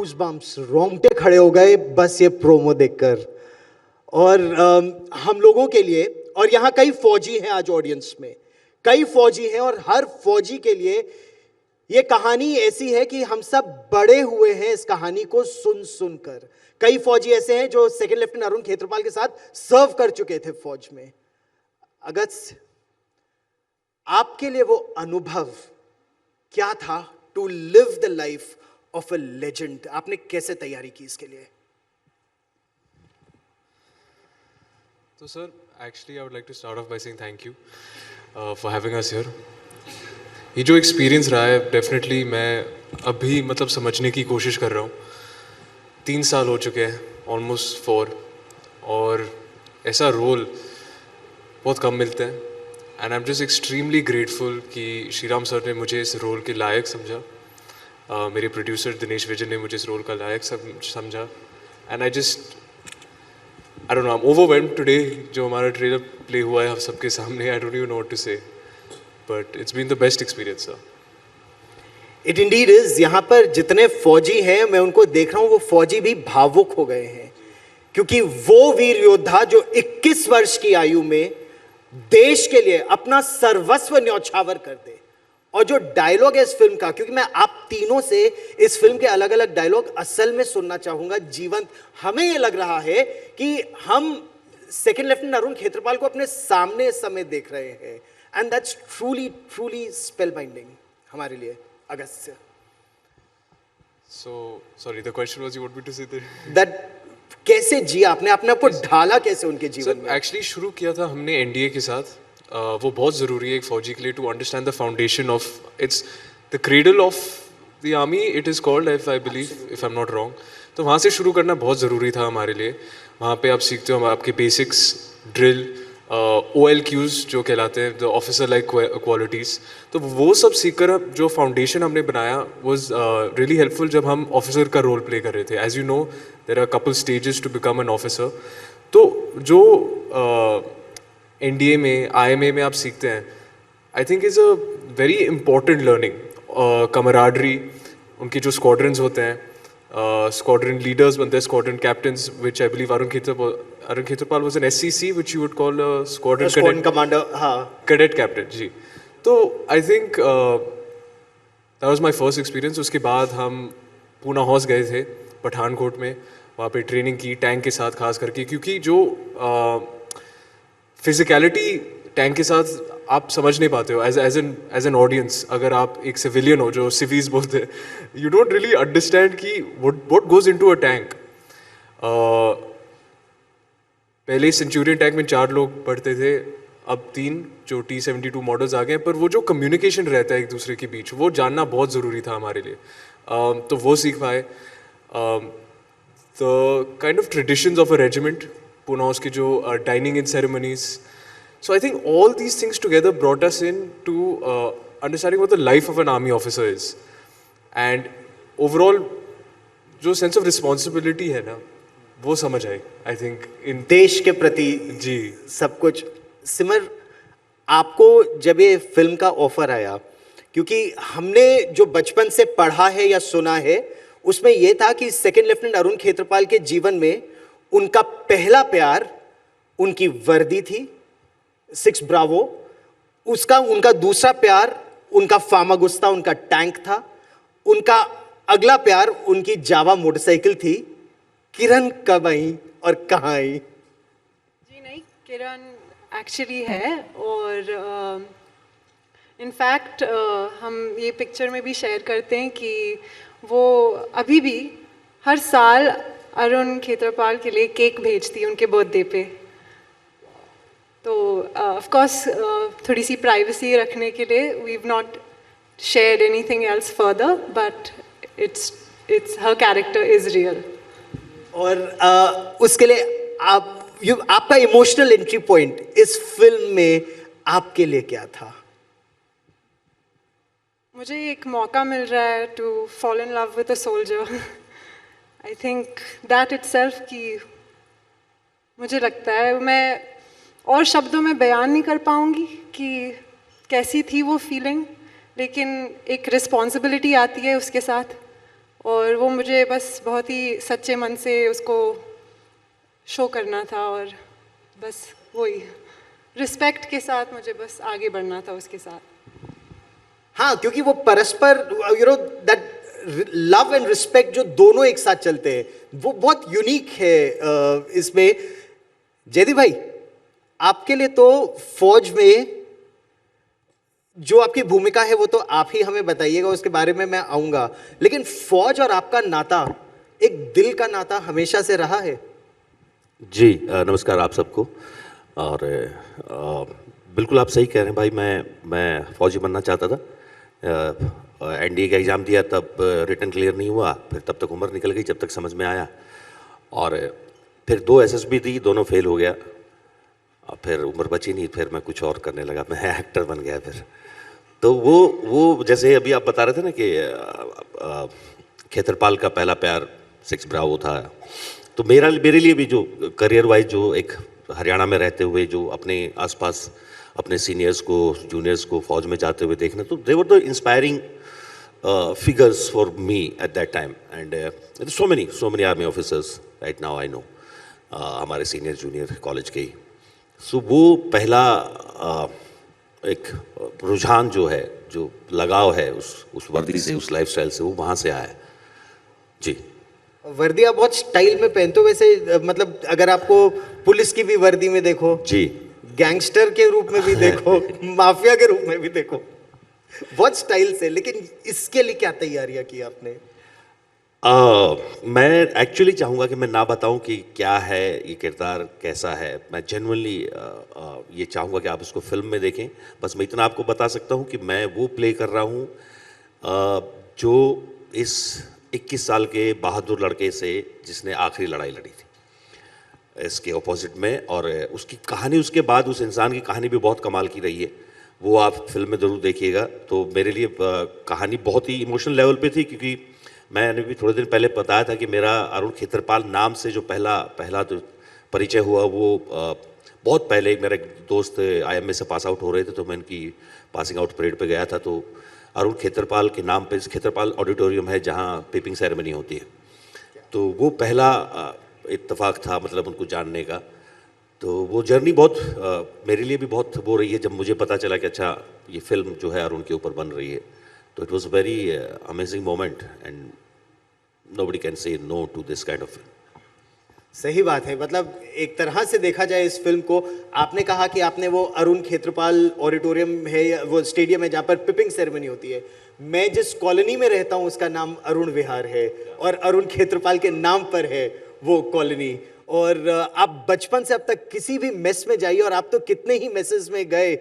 Goosebumps, रोंगटे खड़े हो गए बस ये प्रोमो देखकर। और हम लोगों के लिए, और यहाँ कई फौजी हैं आज ऑडियंस में, कई फौजी हैं, और हर फौजी के लिए ये कहानी ऐसी है कि हम सब बड़े हुए हैं इस कहानी को सुन सुनकर। कई फौजी ऐसे हैं जो सेकंड लेफ्टिनेंट अरुण खेत्रपाल के साथ सर्व कर चुके थे फौज में। अगस्त, आपके लिए वो अनुभव क्या था to live the life of a legend? आपने कैसे तैयारी की इसके लिए? तो sir, actually I would like to start off by saying thank you for having us here. ये जो एक्सपीरियंस रहा है, डेफिनेटली मैं अभी मतलब समझने की कोशिश कर रहा हूँ। 3 साल हो चुके हैं, ऑलमोस्ट 4, और ऐसा रोल बहुत कम मिलते हैं। And I am just extremely grateful कि श्रीराम सर ने मुझे इस रोल के लायक समझा, मेरे प्रोड्यूसर दिनेश विजय ने मुझे इस रोल का लायक समझा। And I don't know, I am overwhelmed today. जो हमारा ट्रेलर प्ले हुआ है हम सबके सामने, I don't even know what to say, but it's been the best experience sir. It indeed is. यहाँ पर जितने फौजी हैं मैं उनको देख रहा हूँ, वो फौजी भी भावुक हो गए हैं, क्योंकि वो वीर योद्धा जो 21 वर्ष की आयु में देश के लिए अपना सर्वस्व न्यौछावर कर दे। और जो डायलॉग है इस फिल्म का, क्योंकि मैं आप तीनों से इस फिल्म के अलग अलग डायलॉग असल में सुनना चाहूंगा जीवंत। हमें ये लग रहा है कि हम सेकंड लेफ्टिनेंट अरुण खेत्रपाल को अपने सामने इस समय देख रहे हैं, and that's truly truly spell binding हमारे लिए। अगस्त से, So sorry, the question was you want me to say that कैसे जिया आपने अपने आप को ढाला कैसे उनके जीवन में? एक्चुअली शुरू किया था हमने एनडीए के साथ। वो बहुत ज़रूरी है एक फौजी के लिए, to understand the foundation of, it's the cradle of the army, it is called, if I believe, if I am not wrong. तो वहाँ से शुरू करना बहुत ज़रूरी था हमारे लिए। वहाँ पे आप सीखते हो आपके बेसिक्स, ड्रिल, OLQs जो कहलाते हैं, द ऑफिसर लाइक क्वालिटीज़। तो वो सब सीखकर जो फाउंडेशन हमने बनाया वाज रियली हेल्पफुल जब हम ऑफिसर का रोल प्ले कर रहे थे। As you know, there are couple stages to become an officer. तो जो एनडीए में, IMA में आप सीखते हैं, I think is a very important learning. Camaraderie, उनके जो स्क्वाड्रंस होते हैं, squadron leaders बनते हैं, squadron captains, which I believe Arun Khetrapal was an SCC, which you would call a squadron commander, हाँ, cadet captain जी। तो I think that was my first experience। उसके बाद हम पूना हाउस गए थे पठानकोट में, वहाँ पे ट्रेनिंग की टैंक के साथ खास करके, क्योंकि जो फिजिकलिटी टैंक के साथ आप समझ नहीं पाते हो एज एन ऑडियंस। अगर आप एक सिविलियन हो, जो सिवीज बोलते हैं, यू डोंट रियली अंडरस्टैंड कि what goes into a tank. पहले सेंचुरियन टैंक में 4 लोग पढ़ते थे, अब 3 जो T-72 मॉडल्स आ गए हैं। पर वो जो कम्युनिकेशन रहता है एक दूसरे के बीच, वो जानना बहुत ज़रूरी था हमारे लिए। तो वो सीख पाए। The kind of traditions of a regiment, Poona उसकी जो dining in ceremonies. So I think all these things together brought us in to understanding what the life of an army officer is, and overall जो sense of responsibility है ना, वो समझ आए I think in देश के प्रति जी सब कुछ। सिमर, आपको जब ये फिल्म का ऑफर आया, क्योंकि हमने जो बचपन से पढ़ा है या सुना है, उसमें यह था कि सेकंड लेफ्टिनेंट अरुण खेत्रपाल के जीवन में उनका पहला प्यार उनकी वर्दी थी, 6 ब्रावो। उनका दूसरा प्यार उनका फामागुस्ता, उनका टैंक था। उनका अगला प्यार उनकी जावा मोटरसाइकिल थी। किरण कब आई और कहाँ आई? जी नहीं, किरण एक्चुअली है, और इनफैक्ट हम ये पिक्चर में भी शेयर करते हैं कि वो अभी भी हर साल अरुण खेत्रपाल के लिए केक भेजती है उनके बर्थडे पे। तो ऑफ कोर्स थोड़ी सी प्राइवेसी रखने के लिए we have not shared anything else further, but it's हर कैरेक्टर इज रियल। और उसके लिए आपका इमोशनल एंट्री पॉइंट इस फिल्म में आपके लिए क्या था? मुझे एक मौका मिल रहा है to fall in love with a soldier. I think that itself कि मुझे लगता है मैं और शब्दों में बयान नहीं कर पाऊंगी कि कैसी थी वो फीलिंग, लेकिन एक रिस्पॉन्सिबिलिटी आती है उसके साथ, और वो मुझे बस बहुत ही सच्चे मन से उसको शो करना था, और बस वही रिस्पेक्ट के साथ मुझे बस आगे बढ़ना था उसके साथ। हाँ, क्योंकि वो परस्पर दैट लव एंड रिस्पेक्ट जो दोनों एक साथ चलते हैं, वो बहुत यूनिक है इसमें। जयदीप भाई, आपके लिए तो फौज में जो आपकी भूमिका है वो तो आप ही हमें बताइएगा, उसके बारे में मैं आऊंगा, लेकिन फौज और आपका नाता एक दिल का नाता हमेशा से रहा है। जी नमस्कार आप सबको। और बिल्कुल आप सही कह रहे हैं भाई, मैं फौजी बनना चाहता था। एनडीए का एग्ज़ाम दिया, तब रिटन क्लियर नहीं हुआ, फिर तब तक उम्र निकल गई जब तक समझ में आया, और फिर 2 एसएसबी दी, दोनों फेल हो गया, और फिर उम्र बची नहीं, फिर मैं कुछ और करने लगा, मैं एक्टर बन गया फिर। तो वो जैसे अभी आप बता रहे थे ना कि खेतरपाल का पहला प्यार 6 ब्रावो था, तो मेरे लिए भी जो करियर वाइज जो एक हरियाणा में रहते हुए जो अपने आसपास अपने सीनियर्स को जूनियर्स को फौज में जाते हुए देखना, तो they were the inspiring figures for me at that time, and so many army officers right now I know, हमारे सीनियर जूनियर कॉलेज के ही। सो वो पहला एक रुझान जो है, जो लगाव है उस वर्दी से, उस लाइफस्टाइल से, वो वहाँ से आया है। जी, वर्दी आप बहुत स्टाइल में पहनते हो वैसे, मतलब अगर आपको पुलिस की भी वर्दी में देखो जी, गैंगस्टर के रूप में भी देखो माफिया के रूप में भी देखो, बहुत स्टाइल से। लेकिन इसके लिए क्या तैयारियां की आपने? मैं एक्चुअली चाहूँगा कि मैं ना बताऊँ कि क्या है ये किरदार, कैसा है। मैं जेन्युइनली ये चाहूँगा कि आप उसको फिल्म में देखें। बस मैं इतना आपको बता सकता हूँ कि मैं वो प्ले कर रहा हूँ जो इस 21 साल के बहादुर लड़के से जिसने आखिरी लड़ाई लड़ी थी, इसके ऑपोजिट में। और उसकी कहानी, उसके बाद उस इंसान की कहानी भी बहुत कमाल की रही है, वो आप फिल्म में ज़रूर देखिएगा। तो मेरे लिए कहानी बहुत ही इमोशनल लेवल पे थी, क्योंकि मैंने भी थोड़े दिन पहले बताया था कि मेरा अरुण खेतरपाल नाम से जो पहला जो परिचय हुआ, वो बहुत पहले मेरा एक दोस्त आईएमए से पास आउट हो रहे थे, तो मैं उनकी पासिंग आउट परेड पे गया था। तो अरुण खेतरपाल के नाम पे खेतरपाल ऑडिटोरियम है जहाँ पेपिंग सेरेमनी होती है, तो वो पहला इत्तेफाक था, मतलब उनको जानने का। तो वो जर्नी बहुत मेरे लिए भी बहुत वो रही है, जब मुझे पता चला कि अच्छा ये फिल्म जो है अरुण के ऊपर बन रही है। तो it was a very amazing moment, and nobody can say no to this kind of film. सही बात है, मतलब एक तरह से देखा जाए इस फिल्म को, आपने कहा कि आपने वो अरुण खेतरपाल ऑडिटोरियम है, या वो स्टेडियम है जहाँ पर पिपिंग सेरेमनी होती है, मैं जिस कॉलोनी में रहता हूँ उसका नाम अरुण विहार है, और अरुण खेतरपाल के नाम पर है वो कॉलोनी। और आप बचपन से अब तक किसी भी मेस में जाइए, और आप तो कितने ही मेसेस में गए,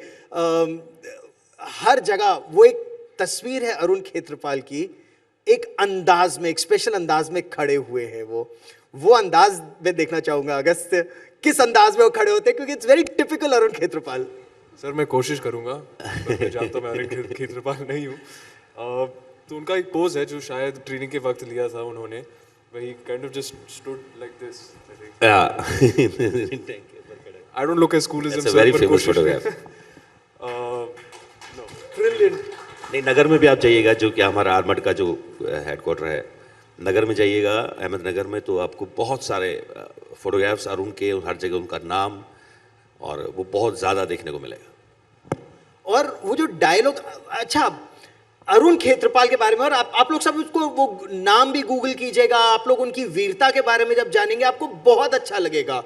हर जगह वो एक तस्वीर है अरुण खेतरपाल की, एक अंदाज में, एक स्पेशल अंदाज में खड़े हुए हैं। वो अंदाज में देखना चाहूंगा अगस्त, किस अंदाज में वो खड़े होते हैं, क्योंकि it's very typical Arun Khetarpal. Sir मैं कोशिश करूंगा, पर मैं जानता हूँ मैं अरुण खेतरपाल नहीं हूँ। तो उनका एक पोज है जो शायद ट्रेनिंग के वक्त लिया था उन्होंने, वही kind of just stood like this. I don't look as cool as him. That's a very famous photograph. No, brilliant. नहीं, नगर में भी आप जाइएगा, जो कि हमारा आर्मड का जो हेडक्वार्टर है, नगर में जाइएगा, अहमदनगर में, तो आपको बहुत सारे फोटोग्राफ्स अरुण के, हर जगह उनका नाम, और वो बहुत ज़्यादा देखने को मिलेगा। और वो जो डायलॉग, अच्छा अरुण खेतरपाल के बारे में, और आप लोग सब उसको वो नाम भी गूगल कीजिएगा, आप लोग उनकी वीरता के बारे में जब जानेंगे आपको बहुत अच्छा लगेगा।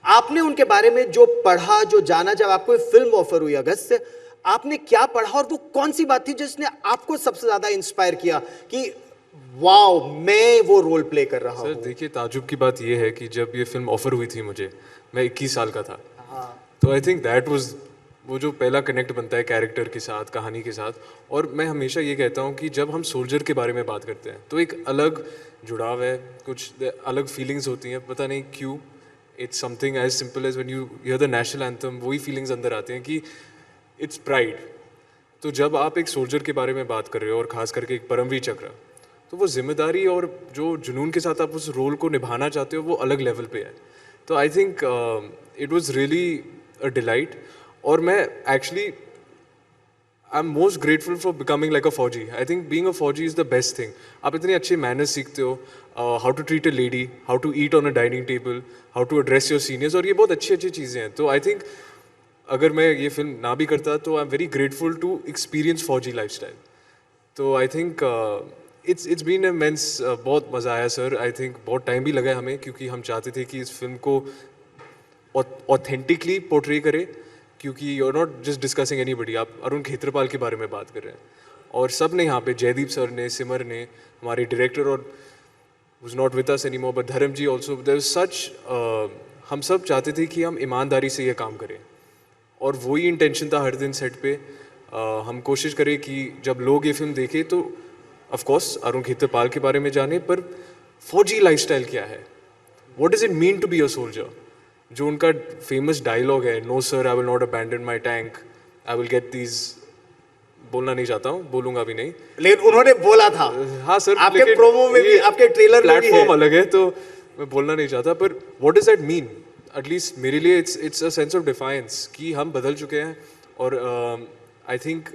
आपने उनके बारे में जो पढ़ा, जो जाना, जब आपको फिल्म ऑफर हुई अगस्त से, आपने क्या पढ़ा, और वो कौन सी बात थी जिसने आपको सबसे ज्यादा इंस्पायर किया कि वाओ मैं वो रोल प्ले कर रहा हूं? सर देखिए, ताजुब की बात यह है कि जब ये फिल्म ऑफर हुई थी मुझे, मैं 21 साल का था। तो आई थिंक दैट वाज वो जो पहला कनेक्ट बनता है कैरेक्टर के साथ, कहानी के साथ। और मैं हमेशा ये कहता हूँ कि जब हम सोल्जर के बारे में बात करते हैं तो एक अलग जुड़ाव है, कुछ अलग फीलिंग्स होती हैं, पता नहीं क्यों। It's something as simple as when you hear the national anthem, वही फीलिंग्स अंदर आते हैं कि इट्स प्राइड। तो जब आप एक सोल्जर के बारे में बात कर रहे हो, और ख़ास करके एक परमवीर चक्र, तो वो जिम्मेदारी और जो जुनून के साथ आप उस रोल को निभाना चाहते हो, वो अलग लेवल पे है। तो I think it was really a delight. और मैं actually I'm most grateful for becoming like a Fauji. I think being a Fauji is the best thing. आप इतने अच्छे manners सीखते हो, how to treat a lady, how to eat on a dining table, how to address your seniors, और ये बहुत अच्छी अच्छी चीज़ें हैं. तो I think अगर मैं ये फिल्म ना भी करता तो I'm very grateful to experience Fauji lifestyle. तो I think it's been immense. बहुत मज़ा आया सर. I think बहुत टाइम भी लगा हमें क्योंकि हम चाहते थे कि इस फिल्म को ऑथेंटिकली पोर्ट्रे करे, क्योंकि you are not just discussing anybody, आप अरुण खेत्रपाल के बारे में बात कर रहे हैं और सब ने यहाँ पे, जयदीप सर ने, सिमर ने, हमारे डायरेक्टर, और was not with us anymore but धर्म जी also, there was such हम सब चाहते थे कि हम ईमानदारी से ये काम करें और वही इंटेंशन था हर दिन सेट पे. हम कोशिश करें कि जब लोग ये फिल्म देखें तो ऑफ कोर्स अरुण खेत्रपाल के बारे में जाने, पर फौजी लाइफस्टाइल क्या है, what does it mean to be a soldier. जो उनका फेमस डायलॉग है, no sir I will not abandon my tank, I will get these, बोलना नहीं चाहता हूँ, बोलूंगा भी नहीं, लेकिन उन्होंने बोला था. हाँ सर, आपके प्रोमो में भी, आपके ट्रेलर में भी प्लेटफॉर्म अलग है तो मैं बोलना नहीं चाहता, पर what does that mean. At least मेरे लिए it's a sense of defines कि हम बदल चुके हैं और आई थिंक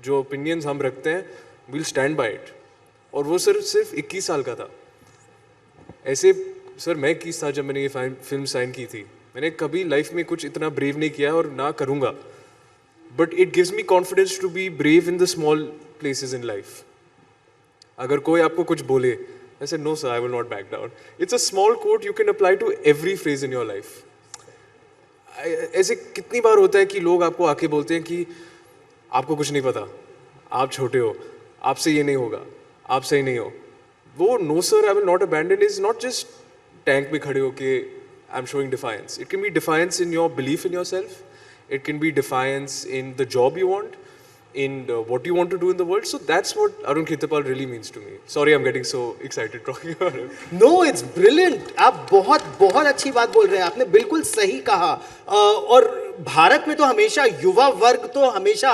जो ओपिनियंस हम रखते हैं विल स्टैंड बाय इट. और वो सर सिर्फ 21 साल का था. ऐसे सर मैं 21 था जब मैंने ये फिल्म साइन की थी. मैंने कभी लाइफ में कुछ इतना ब्रेव नहीं किया और ना करूँगा, but it gives me confidence to be brave in the small places in life. अगर कोई आपको कुछ बोले, I said, no sir, I will not back down. It's a small quote you can apply to every phrase in your life. ऐसे कितनी बार होता है कि लोग आपको आके बोलते हैं कि आपको कुछ नहीं पता, आप छोटे हो, आपसे ये नहीं होगा, आप सही नहीं हो. वो no sir, I will not abandon is not just tank में खड़े होके I'm showing defiance. It can be defiance in your belief in yourself. It can be defiance in the job you want, in what you want to do in the world. So that's what Arun Khetrapal really means to me. Sorry, I'm getting so excited talking about it. No, it's brilliant. आप बहुत बहुत अच्छी बात बोल रहे हैं, आपने बिल्कुल सही कहा. और भारत में तो हमेशा युवा वर्ग तो हमेशा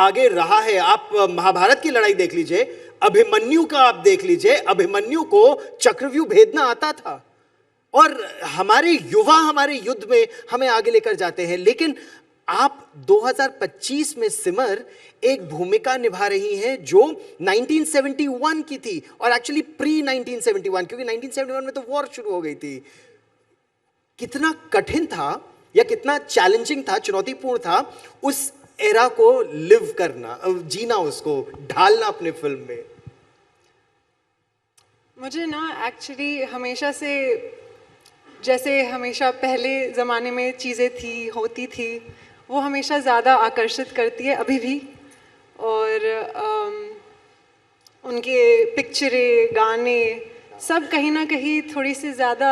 आगे रहा है. आप महाभारत की लड़ाई देख लीजिए, अभिमन्यु का आप देख लीजिए, अभिमन्यु को चक्रव्यूह भेदना आता था और हमारे युवा हमारे युद्ध में हमें आगे लेकर जाते हैं. लेकिन आप 2025 में सिमर एक भूमिका निभा रही हैं जो 1971 की थी, और एक्चुअली प्री 1971, क्योंकि 1971 में तो वॉर शुरू हो गई थी. कितना कठिन था या कितना चैलेंजिंग था, चुनौतीपूर्ण था उस एरा को लिव करना, जीना, उसको ढालना अपने फिल्म में. मुझे ना एक्चुअली हमेशा से, जैसे हमेशा पहले ज़माने में चीज़ें थी, होती थी, वो हमेशा ज़्यादा आकर्षित करती है अभी भी. और उनके पिक्चरें, गाने सब कहीं ना कहीं थोड़ी सी ज़्यादा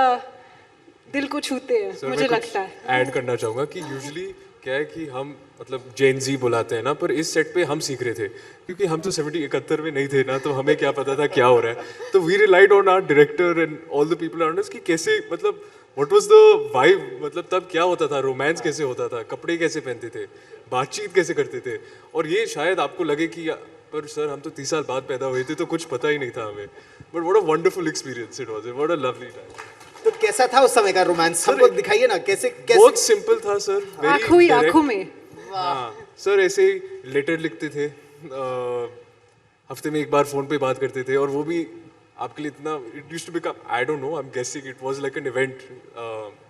दिल को छूते हैं. Sir, मुझे लगता है. ऐड करना चाहूँगा कि यूजुअली क्या है कि हम मतलब जेन जी बुलाते हैं ना, पर इस सेट पे हम सीख रहे थे क्योंकि हम तो 71 में नहीं थे ना, तो हमें क्या पता था क्या हो रहा है. तो we relied on our director and all the people around us कि कैसे, मतलब व्हाट वाज द वाइब, मतलब तब क्या होता था, रोमांस कैसे होता था, कपड़े कैसे पहनते थे, बातचीत कैसे करते थे. और ये शायद आपको लगे कि पर सर हम तो 30 साल बाद पैदा हुए थे तो कुछ पता ही नहीं था हमें, but what a wonderful experience it was, what a lovely time. तो कैसा था उस समय का रोमांस, हमको दिखाइए ना. कैसे कैसे बहुत सिंपल था सर, आंखों में. हाँ सर, ऐसे लेटर लिखते थे, हफ्ते में एक बार फोन पे बात करते थे, और वो भी आपके लिए इतना, it used to become, I don't know, I am guessing it was like an event,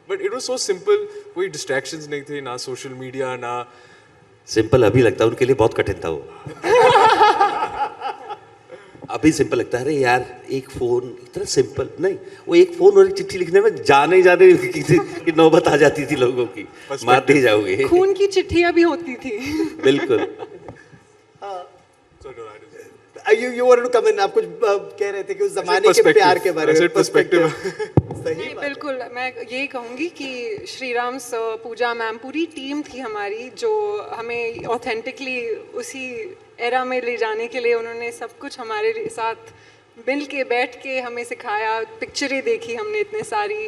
but it was so simple. कोई डिस्ट्रैक्शंस नहीं थे, ना सोशल मीडिया, ना. सिंपल अभी लगता है, उनके लिए बहुत कठिन था वो. अभी सिंपल लगता है, अरे यार एक फोन, इतना सिंपल नहीं, वो एक फोन और एक चिट्ठी लिखने में जाने की नौबत आ जाती थी लोगों की, मार नहीं जाओगे. खून की चिट्ठियां भी होती थी. बिल्कुल. you wanted to come in, आप कुछ कह रहे थे कि उस जमाने के प्यार के बारे में. पर्सपेक्टिव. नहीं, बिल्कुल. मैं यही कहूँगी कि श्रीराम सर, पूजा मैम, पूरी टीम थी हमारी जो हमें ऑथेंटिकली उसी एरा में ले जाने के लिए उन्होंने सब कुछ हमारे साथ मिल के बैठ के हमें सिखाया. पिक्चरें देखी हमने इतने सारी,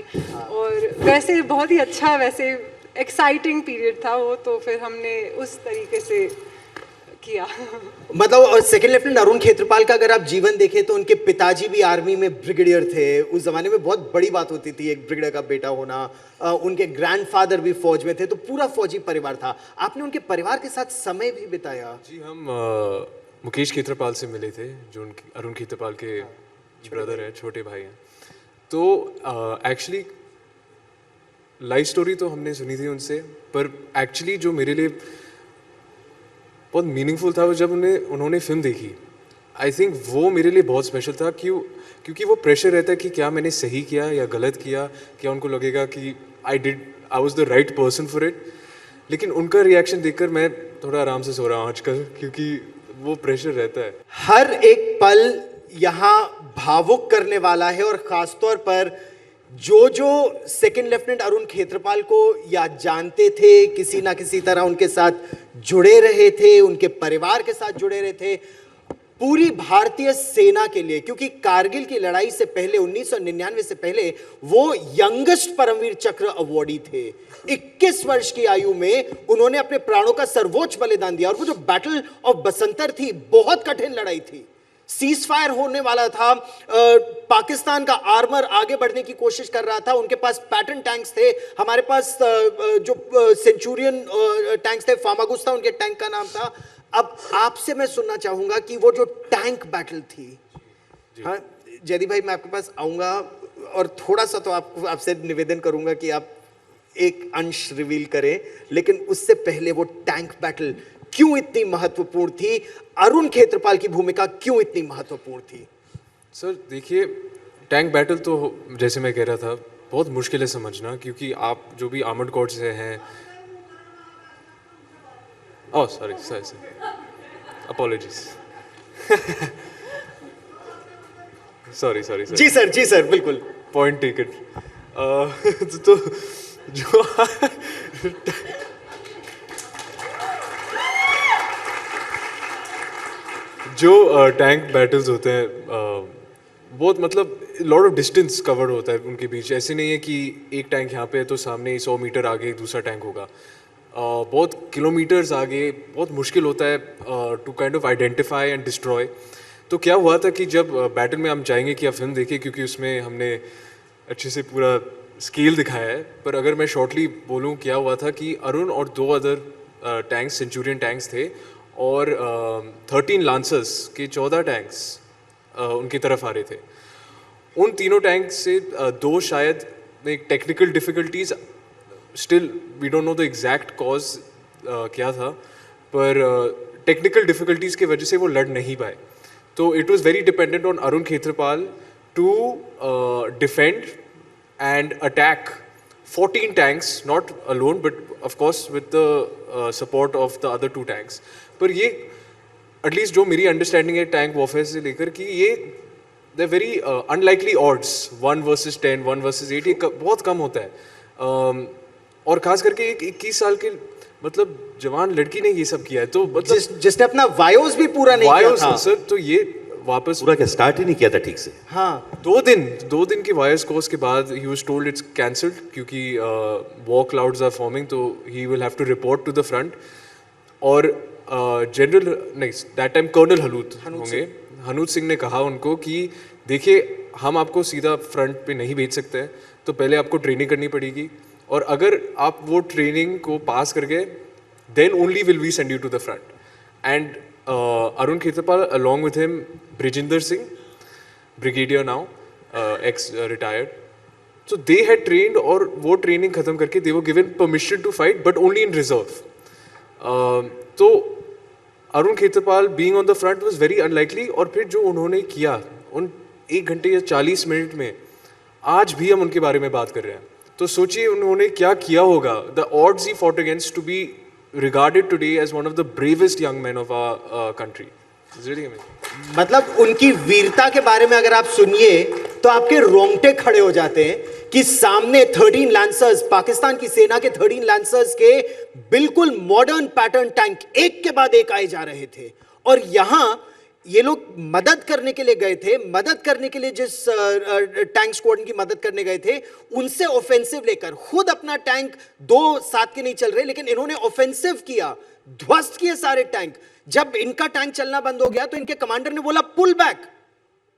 और वैसे बहुत ही अच्छा, वैसे एक्साइटिंग पीरियड था वो. तो फिर हमने उस तरीके से किया। मतलब और सेकंड लेफ्टिनेंट अरुण खेत्रपाल का अगर आप जीवन देखें तो उनके पिताजी भी आर्मी में ब्रिगेडियर थे। उस जमाने में बहुत बड़ी बात होती थी एक ब्रिगेडियर का बेटा होना। उनके ग्रैंडफादर भी फौज में थे, तो पूरा फौजी परिवार था। आपने उनके परिवार के साथ समय भी बिताया। जी, हम मुकेश खेत्रपाल से मिले थे, जो उनके अरुण खेत्रपाल के ब्रदर है, छोटे भाई हैं। तो एक्चुअली लाइफ स्टोरी तो हमने सुनी थी उनसे, पर एक्चुअली जो मेरे लिए बहुत मीनिंगफुल था वो जब उन्होंने फिल्म देखी। आई थिंक वो मेरे लिए बहुत स्पेशल था, क्योंकि वो प्रेशर रहता है कि क्या मैंने सही किया या गलत किया, क्या उनको लगेगा कि I was the right person for it. लेकिन उनका रिएक्शन देखकर मैं थोड़ा आराम से सो रहा हूँ आजकल, क्योंकि वो प्रेशर रहता है। हर एक पल यहाँ भावुक करने वाला है, और खासतौर पर जो सेकंड लेफ्टिनेंट अरुण खेत्रपाल को या जानते थे, किसी ना किसी तरह उनके साथ जुड़े रहे थे, उनके परिवार के साथ जुड़े रहे थे, पूरी भारतीय सेना के लिए, क्योंकि कारगिल की लड़ाई से पहले 1999 से पहले वो यंगेस्ट परमवीर चक्र अवॉर्डी थे। 21 वर्ष की आयु में उन्होंने अपने प्राणों का सर्वोच्च बलिदान दिया। और वो जो बैटल ऑफ बसंतर थी, बहुत कठिन लड़ाई थी। सीज फायर होने वाला था, पाकिस्तान का आर्मर आगे बढ़ने की कोशिश कर रहा था, उनके पास पैटर्न टैंक्स थे, हमारे पास जो सेंचुरियन टैंक्स थे, फामागुस था उनके टैंक का नाम था। अब आपसे मैं सुनना चाहूंगा कि वो जो टैंक बैटल थी, हाँ जयदीप भाई मैं आपके पास आऊंगा और थोड़ा सा तो आपसे निवेदन करूंगा कि आप एक अंश रिवील करें, लेकिन उससे पहले वो टैंक बैटल क्यों इतनी महत्वपूर्ण थी, अरुण खेत्रपाल की भूमिका क्यों इतनी महत्वपूर्ण थी? सर देखिए, टैंक बैटल तो जैसे मैं कह रहा था बहुत मुश्किल है समझना, क्योंकि आप जो भी आर्मर्ड कोर से हैं, ओह सॉरी अपॉलॉजीज सॉरी जी सर बिल्कुल पॉइंट टेकन। तो जो जो टैंक बैटल्स होते हैं बहुत मतलब लॉट ऑफ डिस्टेंस कवर्ड होता है उनके बीच। ऐसे नहीं है कि एक टैंक यहाँ पे है तो सामने 100 मीटर आगे दूसरा टैंक होगा। बहुत किलोमीटर्स आगे, बहुत मुश्किल होता है to kind of identify and destroy. तो क्या हुआ था कि जब बैटल में हम चाहेंगे कि आप फिल्म देखें, क्योंकि उसमें हमने अच्छे से पूरा स्केल दिखाया है, पर अगर मैं शॉर्टली बोलूँ क्या हुआ था कि अरुण और 2 अदर टैंक्स, सेंचुरियन टैंक्स थे, और 13 लांसर्स के 14 टैंक्स उनकी तरफ आ रहे थे। उन तीनों टैंक से 2 शायद एक technical difficulties, still we don't know the exact cause क्या था, पर टेक्निकल डिफ़िकल्टीज़ की वजह से वो लड़ नहीं पाए। तो it was very dependent on Arun Khetarpal to defend and attack 14 tanks, not alone, but of course with the support of the other 2 tanks. पर ये एटलीस्ट जो मेरी अंडरस्टैंडिंग है टैंक वॉरफेयर से लेकर कि ये the very unlikely odds 1 versus 10, 1 versus 8 ये बहुत कम होता है। और खास करके एक 21 साल के मतलब जवान लड़की ने ये सब किया है, तो मतलब जिसने अपना वायोस भी पूरा नहीं किया था सर, तो ये वापस पूरा क्या स्टार्ट ही नहीं किया था ठीक से। हाँ 2 दिन के वायर्स कोर्स के बाद ही वाज टोल्ड इट्स कैंसल्ड, क्योंकि वॉर क्लाउड्स आर फॉर्मिंग, तो he will have to report to the front. और जनरल नहीं, that time colonel Hanut Singh ने कहा उनको कि देखिए हम आपको सीधा फ्रंट पे नहीं भेज सकते हैं, तो पहले आपको ट्रेनिंग करनी पड़ेगी, और अगर आप वो ट्रेनिंग को पास कर गए then only will we send you to the front. And Arun Khetrapal, along with him, Brijinder Singh, brigadier now, ex-retired. So they had trained, और वो training खत्म करके they were given permission to fight, but only in reserve. तो Arun Khetrapal being on the front was very unlikely, और फिर जो उन्होंने किया उन 1 घंटे या 40 मिनट में, आज भी हम उनके बारे में बात कर रहे हैं। तो सोचिए उन्होंने क्या किया होगा। The odds he fought against to be regarded today as one of the bravest young men of our country. It's really amazing. मतलब उनकी वीरता के बारे में अगर आप सुनिए तो आपके रोंगटे खड़े हो जाते हैं कि सामने 13 लांसर्स, पाकिस्तान की सेना के 13 लांसर्स के बिल्कुल मॉडर्न पैटर्न टैंक एक के बाद एक आए जा रहे थे, और यहां ये लोग मदद करने के लिए गए थे, मदद करने के लिए जिस टैंक स्क्वाड्रन की मदद करने गए थे उनसे ऑफेंसिव लेकर, खुद अपना टैंक दो साथ के नहीं चल रहे लेकिन इन्होंने ऑफेंसिव किया, ध्वस्त किए सारे टैंक। जब इनका टैंक चलना बंद हो गया तो इनके कमांडर ने बोला पुल बैक,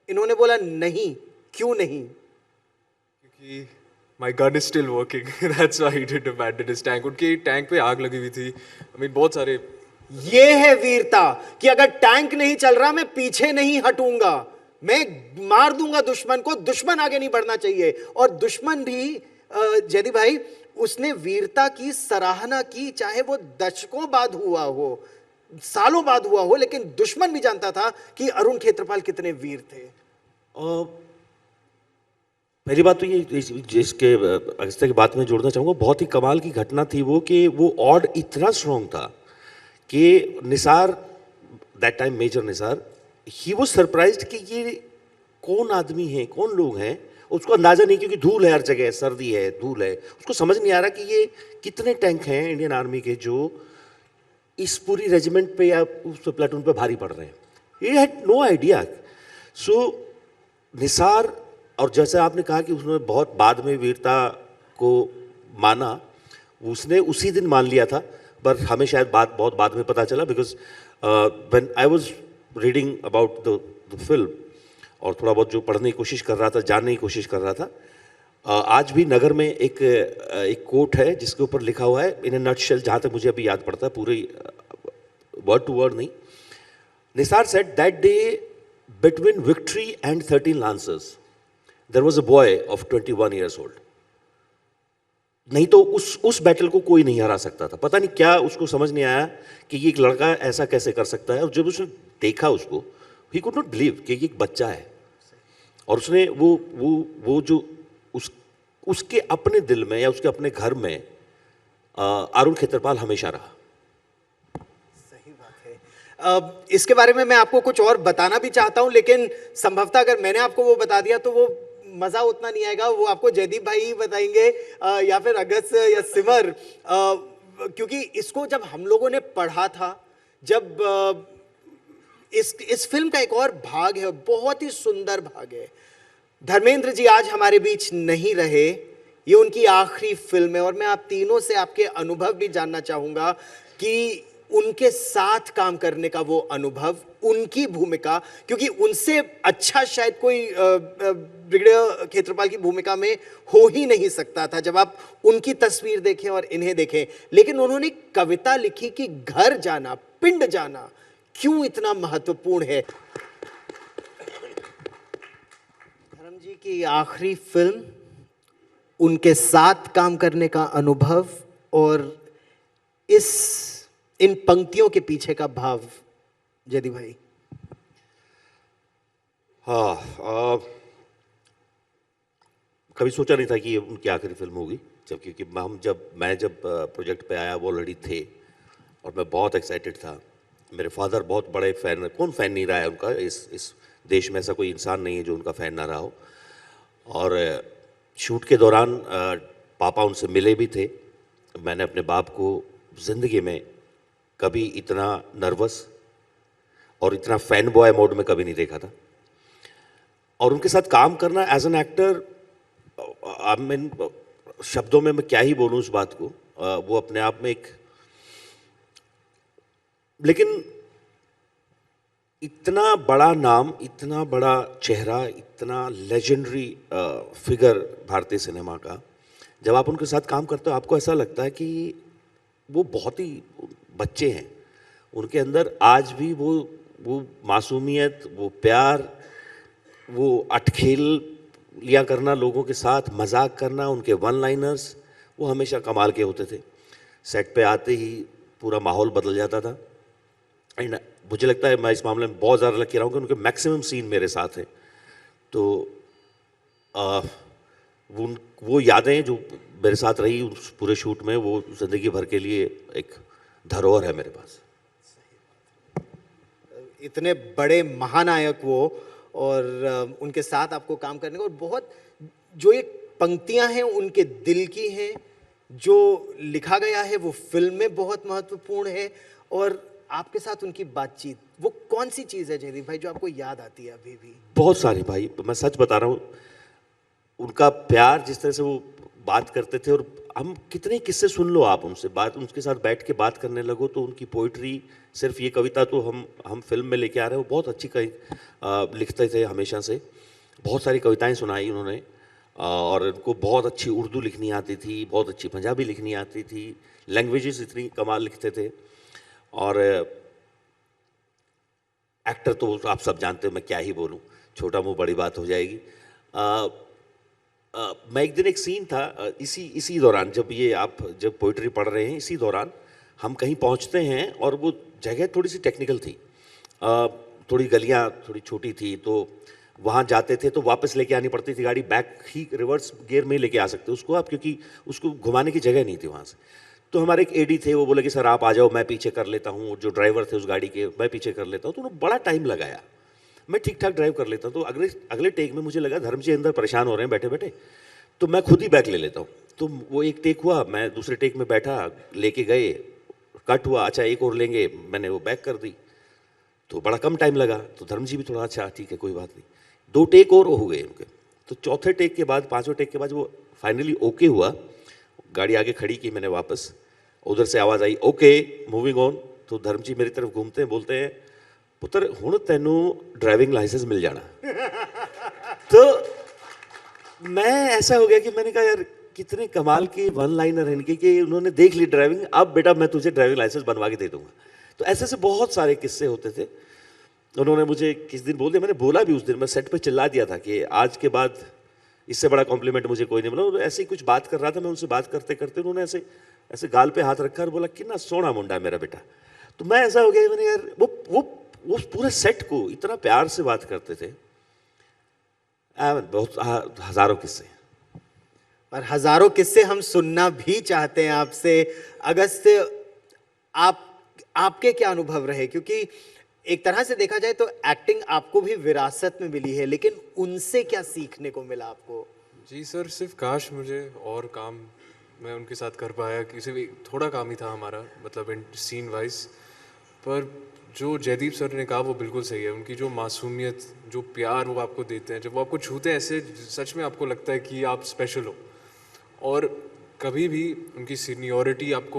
इन्होंने बोला नहीं। क्यों नहीं? क्योंकि my gun is still working. That's why he didn't abandon his tank. उनके टैंक पे आग लगी हुई थी। I mean बहुत सारे। ये है वीरता कि अगर टैंक नहीं चल रहा मैं पीछे नहीं हटूंगा, मैं मार दूंगा दुश्मन को, दुश्मन आगे नहीं बढ़ना चाहिए। और दुश्मन भी जयदीप भाई उसने वीरता की सराहना की, चाहे वो दशकों बाद हुआ हो, सालों बाद हुआ हो, लेकिन दुश्मन भी जानता था कि अरुण खेत्रपाल कितने वीर थे। पहली बात तो ये जिसके अगस्त्य की बात में जोड़ना चाहूँगा, बहुत ही कमाल की घटना थी वो कि वो ऑड इतना स्ट्रॉन्ग था कि Nisar, that time major Nisar, he was surprised कि ये कौन आदमी है, कौन लोग हैं। उसको अंदाज़ा नहीं, क्योंकि धूल है हर जगह, सर्दी है, धूल है, उसको समझ नहीं आ रहा कि ये कितने टैंक हैं इंडियन आर्मी के जो इस पूरी रेजिमेंट पे या उस प्लेटून पे भारी पड़ रहे हैं। He had no idea. So Nisar, और जैसे आपने कहा कि उसने बहुत बाद में वीरता को माना, उसने उसी दिन मान लिया था, पर हमें शायद बहुत बाद में पता चला, because when I was reading about the film और थोड़ा बहुत जो पढ़ने की कोशिश कर रहा था, जानने की कोशिश कर रहा था, आज भी नगर में एक कोट है जिसके ऊपर लिखा हुआ है इन ए नटशेल, जहाँ तक मुझे अभी याद पड़ता है, पूरे वर्ड टू वर्ड नहीं। Nisar said that day between victory and 13 lancers there was a boy of 21 years old। नहीं तो उस बैटल को कोई नहीं हरा सकता था। पता नहीं क्या उसको समझ नहीं आया कि ये एक लड़का ऐसा कैसे कर सकता है। और जब उसने देखा उसको, ही कुड नॉट बिलीव कि ये एक बच्चा है। और उसने वो जो उसके अपने दिल में या उसके अपने घर में अरुण खेत्रपाल हमेशा रहा। सही बात है। इसके बारे में मैं आपको कुछ और बताना भी चाहता हूं, लेकिन संभवतः अगर मैंने आपको वो बता दिया तो वो मजा उतना नहीं आएगा। वो आपको जयदीप भाई ही बताएंगे या फिर अगस्त या सिमर, क्योंकि इसको जब हम लोगों ने पढ़ा था, जब इस फिल्म का एक और भाग है, बहुत ही सुंदर भाग है। धर्मेंद्र जी आज हमारे बीच नहीं रहे, ये उनकी आखिरी फिल्म है, और मैं आप तीनों से आपके अनुभव भी जानना चाहूंगा कि उनके साथ काम करने का वो अनुभव, उनकी भूमिका, क्योंकि उनसे अच्छा शायद कोई ब्रिगेडियर खेत्रपाल की भूमिका में हो ही नहीं सकता था जब आप उनकी तस्वीर देखें और इन्हें देखें। लेकिन उन्होंने कविता लिखी कि घर जाना, पिंड जाना क्यों इतना महत्वपूर्ण है। धर्म जी की आखिरी फिल्म, उनके साथ काम करने का अनुभव और इन पंक्तियों के पीछे का भाव, जयदीप भाई। हाँ, कभी सोचा नहीं था कि ये उनकी आखिरी फिल्म होगी, क्योंकि मैं जब प्रोजेक्ट पे आया वो ऑलरेडी थे और मैं बहुत एक्साइटेड था। मेरे फादर बहुत बड़े फ़ैन, कौन फ़ैन नहीं रहा है उनका, इस देश में ऐसा कोई इंसान नहीं है जो उनका फ़ैन ना रहा हो। और शूट के दौरान पापा उनसे मिले भी थे। मैंने अपने बाप को ज़िंदगी में कभी इतना नर्वस और इतना फैन बॉय मोड में कभी नहीं देखा था। और उनके साथ काम करना as an actor, I mean शब्दों में मैं क्या ही बोलूँ उस बात को, वो अपने आप में एक, लेकिन इतना बड़ा नाम, इतना बड़ा चेहरा, इतना लेजेंडरी फिगर भारतीय सिनेमा का, जब आप उनके साथ काम करते हो आपको ऐसा लगता है कि वो बहुत ही बच्चे हैं। उनके अंदर आज भी वो मासूमियत, वो प्यार, वो अटखेल लिया करना लोगों के साथ, मजाक करना, उनके वन लाइनर्स, वो हमेशा कमाल के होते थे। सेट पे आते ही पूरा माहौल बदल जाता था। एंड मुझे लगता है मैं इस मामले में बहुत ज़्यादा लकी रहा हूँ कि उनके मैक्सिमम सीन मेरे साथ हैं। तो वो यादें जो मेरे साथ रही उस पूरे शूट में, वो ज़िंदगी भर के लिए एक धरोहर है मेरे पास। इतने बड़े महानायक वो, और उनके साथ आपको काम करने को, और बहुत जो ये पंक्तियां हैं उनके दिल की हैं, जो लिखा गया है वो फिल्म में बहुत महत्वपूर्ण है। और आपके साथ उनकी बातचीत, वो कौन सी चीज़ है जयदीप भाई जो आपको याद आती है अभी भी? बहुत सारी भाई, मैं सच बता रहा हूँ, उनका प्यार, जिस तरह से वो बात करते थे, और हम कितने किस्से सुन लो आप उनसे, बात उनके साथ बैठ के बात करने लगो तो उनकी पोइट्री, सिर्फ ये कविता तो हम फिल्म में लेके आ रहे हैं, वो बहुत अच्छी लिखते थे हमेशा से। बहुत सारी कविताएं सुनाई उन्होंने, और उनको बहुत अच्छी उर्दू लिखनी आती थी, बहुत अच्छी पंजाबी लिखनी आती थी, लैंग्वेजेस इतनी कमाल लिखते थे। और एक्टर तो आप सब जानते हो, मैं क्या ही बोलूँ, छोटा मुंह बड़ी बात हो जाएगी। मैं एक दिन, एक सीन था, इसी दौरान, जब पोइट्री पढ़ रहे हैं, इसी दौरान हम कहीं पहुंचते हैं और वो जगह थोड़ी सी टेक्निकल थी, थोड़ी गलियां थोड़ी छोटी थी, तो वहाँ जाते थे तो वापस लेके आनी पड़ती थी गाड़ी, बैक ही रिवर्स गियर में लेके आ सकते उसको आप, क्योंकि उसको घुमाने की जगह नहीं थी वहाँ से। तो हमारे एक एडी थे, वो बोले कि सर आप आ जाओ, मैं पीछे कर लेता हूँ, जो ड्राइवर थे उस गाड़ी के, मैं पीछे कर लेता हूँ। तो उन्होंने बड़ा टाइम लगाया, मैं ठीक ठाक ड्राइव कर लेता हूँ। तो अगले टेक में मुझे लगा धर्म जी अंदर परेशान हो रहे हैं बैठे बैठे, तो मैं खुद ही बैक ले लेता हूँ। तो वो एक टेक हुआ, मैं दूसरे टेक में बैठा, लेके गए, कट हुआ, अच्छा एक और लेंगे, मैंने वो बैक कर दी, तो बड़ा कम टाइम लगा। तो धर्म जी भी थोड़ा, अच्छा ठीक है कोई बात नहीं, 2 टेक और हो गए उनके। तो चौथे टेक के बाद, 5वें टेक के बाद वो फाइनली ओके हुआ, गाड़ी आगे खड़ी की मैंने वापस, उधर से आवाज़ आई ओके मूविंग ऑन। तो धर्म जी मेरी तरफ घूमते हैं, बोलते हैं पुत्र हुण तैनू ड्राइविंग लाइसेंस मिल जाना। तो मैं ऐसा हो गया कि मैंने कहा यार कितने कमाल के वन लाइनर इनके, कि उन्होंने देख ली ड्राइविंग, अब बेटा मैं तुझे ड्राइविंग लाइसेंस बनवा के दे दूंगा। तो ऐसे से बहुत सारे किस्से होते थे। उन्होंने मुझे किस दिन बोल दिया, मैंने बोला भी उस दिन, मैं सेट पे चिल्ला दिया था कि आज के बाद इससे बड़ा कॉम्प्लीमेंट मुझे कोई नहीं मिला। ऐसे ही कुछ बात कर रहा था मैं उनसे, बात करते करते उन्होंने ऐसे गाल पे हाथ रखा और बोला कितना सोना मुंडा है मेरा बेटा। तो मैं ऐसा हो गया, मैंने यार वो पूरे सेट को इतना प्यार से बात करते थे। बहुत हजारों किस्से, और हजारों किस्से हम सुनना भी चाहते हैं आपसे। अगस्त, आपके क्या अनुभव रहे? क्योंकि एक तरह से देखा जाए तो एक्टिंग आपको भी विरासत में मिली है, लेकिन उनसे क्या सीखने को मिला आपको? जी सर, सिर्फ काश मुझे और काम मैं उनके साथ कर पाया, कि सिर्फ थोड़ा काम ही था हमारा, मतलब इन सीन वाइज। पर जो जयदीप सर ने कहा वो बिल्कुल सही है। उनकी जो मासूमियत, जो प्यार वो आपको देते हैं, जब वो आपको छूते हैं ऐसे, सच में आपको लगता है कि आप स्पेशल हो। और कभी भी उनकी सीनियरिटी आप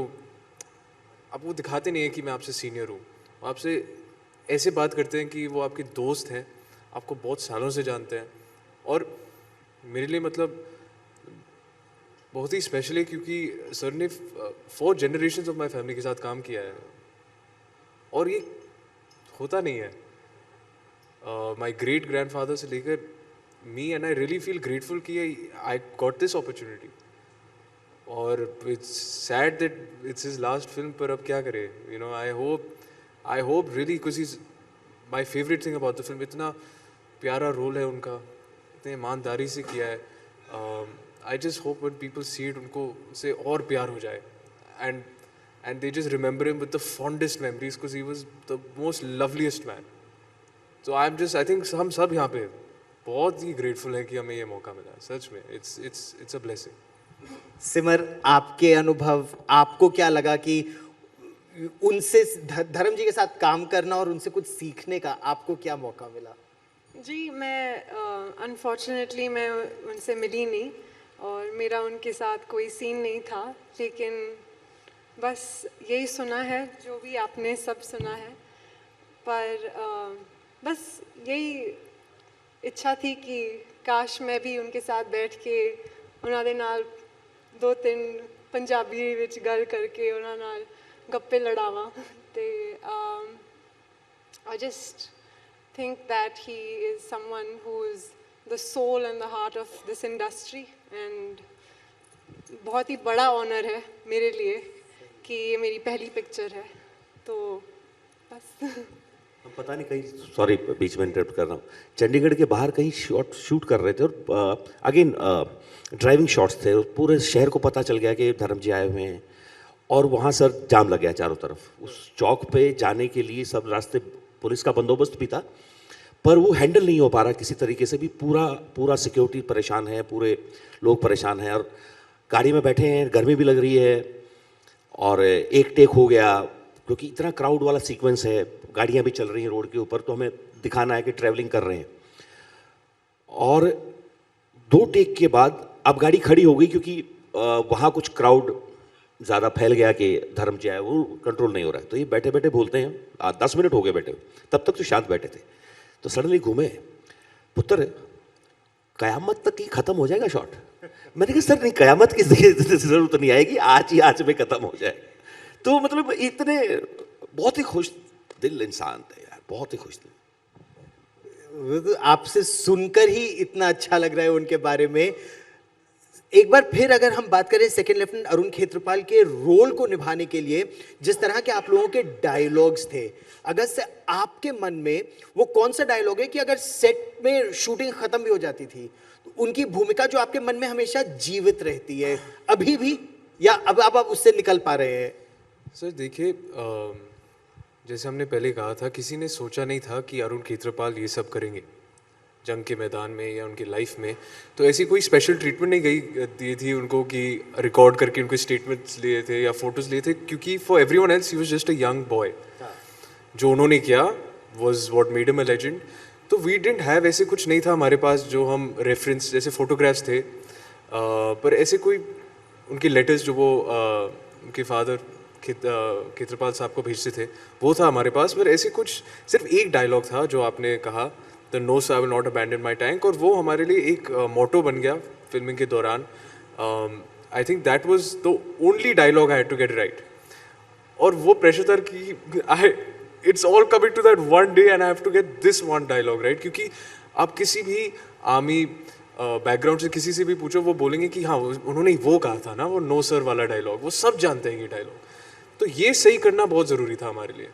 वो दिखाते नहीं है कि मैं आपसे सीनियर हूँ, आपसे ऐसे बात करते हैं कि वो आपके दोस्त हैं, आपको बहुत सालों से जानते हैं। और मेरे लिए मतलब बहुत ही स्पेशल है, क्योंकि सर ने 4 जनरेशन्स ऑफ माय फैमिली के साथ काम किया है, और ये होता नहीं है। माय ग्रेट ग्रैंडफादर से लेकर me, and I really feel grateful कि आई गॉट दिस अपॉर्चुनिटी। और it's sad that it's his last film, पर अब क्या करें, you know. I hope really, because is my favourite thing about the film. इतना प्यारा रोल है उनका, इतने ईमानदारी से किया है। I just hope when people see it, उनको से और प्यार हो जाए, and they just remember him with the fondest memories, because he was the most loveliest man. So I think हम सब यहाँ पे बहुत ही grateful हैं कि हमें ये मौका मिला। सच में it's a blessing. सिमर, आपके अनुभव, आपको क्या लगा कि उनसे, धर्म जी के साथ काम करना और उनसे कुछ सीखने का आपको क्या मौका मिला? जी, मैं अनफॉर्चुनेटली मैं उनसे मिली नहीं, और मेरा उनके साथ कोई सीन नहीं था, लेकिन बस यही सुना है जो भी आपने सब सुना है। पर बस यही इच्छा थी कि काश मैं भी उनके साथ बैठ के ਉਹਨਾਂ ਦੇ ਨਾਲ 2-3 ਪੰਜਾਬੀ ਵਿੱਚ ਗੱਲ ਕਰਕੇ ਉਹਨਾਂ ਨਾਲ ਗੱਪੇ ਲੜਾਵਾਂ। ਤੇ I just think that he is someone who is the soul and the heart of this industry, and बहुत ही बड़ा ऑनर है मेरे लिए कि ये मेरी पहली पिक्चर है। तो बस हम पता नहीं कहीं, सॉरी बीच में इंटरप्ट कर रहा हूँ, चंडीगढ़ के बाहर कहीं शूट कर रहे थे, और अगेन ड्राइविंग शॉट्स थे, और पूरे शहर को पता चल गया कि धर्म जी आए हुए हैं, और वहाँ सर जाम लग गया चारों तरफ। उस चौक पे जाने के लिए सब रास्ते, पुलिस का बंदोबस्त भी था, पर वो हैंडल नहीं हो पा रहा किसी तरीके से भी। पूरा सिक्योरिटी परेशान है, पूरे लोग परेशान हैं, और गाड़ी में बैठे हैं, गर्मी भी लग रही है, और एक टेक हो गया, क्योंकि इतना क्राउड वाला सीक्वेंस है, गाड़ियाँ भी चल रही हैं रोड के ऊपर, तो हमें दिखाना है कि ट्रैवलिंग कर रहे हैं। और 2 टेक के बाद अब गाड़ी खड़ी हो गई, क्योंकि वहाँ कुछ क्राउड ज़्यादा फैल गया कि धर्म जो है वो कंट्रोल नहीं हो रहा है। तो ये बैठे बैठे बोलते हैं, 10 मिनट हो गए बैठे, तब तक तो शांत बैठे थे। तो सडनली घूमे, पुत्र कयामत तक ही खत्म हो जाएगा शॉट। मैंने कहा सर नहीं, कयामत की जरूरत नहीं आएगी, आज में खत्म हो जाए। तो मतलब इतने बहुत ही खुश दिल इंसान थे यार, बहुत ही खुश थे। आपसे सुनकर ही इतना अच्छा लग रहा है उनके बारे में। एक बार फिर अगर हम बात करें सेकंड लेफ्टिनेंट अरुण खेत्रपाल के रोल को निभाने के लिए, जिस तरह के आप लोगों के डायलॉग्स थे, अगर से आपके मन में वो कौन सा डायलॉग है कि अगर सेट में शूटिंग खत्म भी हो जाती थी तो उनकी भूमिका जो आपके मन में हमेशा जीवित रहती है अभी भी, या अब आप उससे निकल पा रहे हैं? सर देखिए, जैसे हमने पहले कहा था, किसी ने सोचा नहीं था कि अरुण खेत्रपाल ये सब करेंगे जंग के मैदान में या उनकी लाइफ में। तो ऐसी कोई स्पेशल ट्रीटमेंट नहीं दी थी उनको कि रिकॉर्ड करके उनके स्टेटमेंट्स लिए थे या फोटोज लिए थे, क्योंकि for everyone else he was just a young boy. जो उन्होंने किया was what made him a legend. तो वी डिडंट हैव, ऐसे कुछ नहीं था हमारे पास जो हम रेफरेंस, जैसे फोटोग्राफ्स थे, पर ऐसे कोई उनके लेटर्स जो वो उनके फादर खेत्रपाल साहब को भेजते थे वो था हमारे पास। पर ऐसे कुछ, सिर्फ एक डायलॉग था जो आपने कहा, the no sir I will not abandon my tank, और वो हमारे लिए एक मोटो बन गया फिल्मिंग के दौरान। I think that was the only dialogue I had to get right. और वो प्रेशर था कि it's all coming to that one day and I have to get this one dialogue right. क्योंकि आप किसी भी आर्मी बैकग्राउंड से किसी से भी पूछो, वो बोलेंगे कि हाँ उन्होंने वो कहा था ना, वो नो सर वाला डायलॉग, वो सब जानते हैं ये डायलॉग। तो ये सही करना बहुत ज़रूरी था हमारे लिए,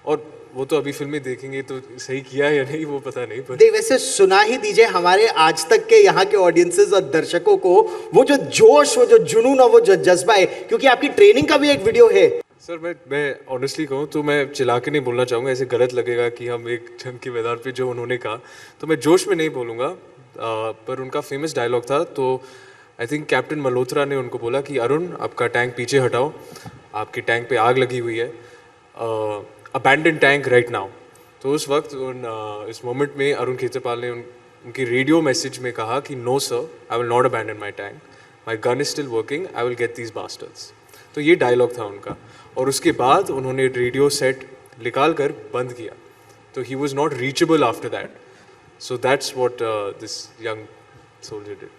और वो तो अभी फिल्में देखेंगे तो सही किया या नहीं वो पता नहीं। पर वैसे सुना ही दीजिए हमारे आज तक के यहाँ के ऑडियंसेस और दर्शकों को वो जो जोश, वो जो जुनून और वो जो जज्बा है, क्योंकि आपकी ट्रेनिंग का भी एक वीडियो है। सर मैं ऑनेस्टली कहूँ तो मैं चिल्ला के नहीं बोलना चाहूँगा, ऐसे गलत लगेगा कि हम एक जंग के मैदान पे जो उन्होंने कहा, तो मैं जोश में नहीं बोलूँगा। पर उनका फेमस डायलॉग था, तो आई थिंक कैप्टन मल्होत्रा ने उनको बोला कि अरुण आपका टैंक पीछे हटाओ, आपके टैंक पे आग लगी हुई है, अबैंडन टैंक राइट नाउ। तो उस वक्त इस मोमेंट में अरुण खेत्रपाल ने उनकी रेडियो मैसेज में कहा कि no sir I will not abandon my tank, my gun is still working, I will get these bastards. तो ये डायलॉग था उनका, और उसके बाद उन्होंने रेडियो सेट निकाल कर बंद किया। तो he was not reachable after that. So that's what this young soldier did.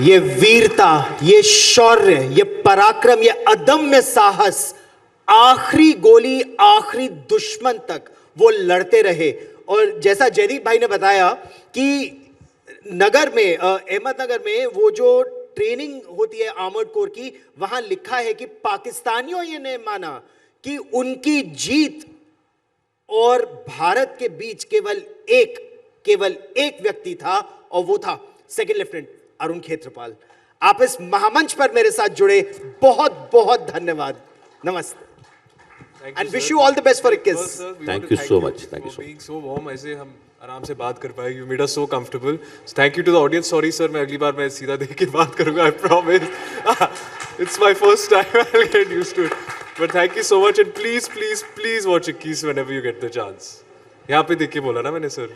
ये वीरता, ये शौर्य, ये पराक्रम, ये अदम्य साहस, आखिरी गोली, आखिरी दुश्मन तक वो लड़ते रहे। और जैसा जयदीप भाई ने बताया कि नगर में, अहमदनगर में वो जो ट्रेनिंग होती है आर्मर्ड कोर की, वहां लिखा है कि पाकिस्तानियों ये नहीं माना कि उनकी जीत और भारत के बीच केवल एक व्यक्ति था, और वो था सेकंड लेफ्टिनेंट अरुण खेत्रपाल। आप इस महामंच पर मेरे साथ जुड़े, बहुत बहुत धन्यवाद। नमस्ते and wish you all the best for 21। Thank you so much. Thank you so being so warm, ऐसे हम आराम से बात कर पाए, you made us so comfortable. Thank you to the audience. Sorry sir, मैं अगली बार मैं सीधा देख के बात करूंगा, I promise. It's my first time, I'll get used to it. But thank you so much, and please, please, please watch Ikkis whenever you get the chance. यहाँ पे देख के बोला ना मैंने सर।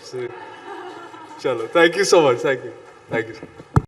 चलो, thank you so much, thank you.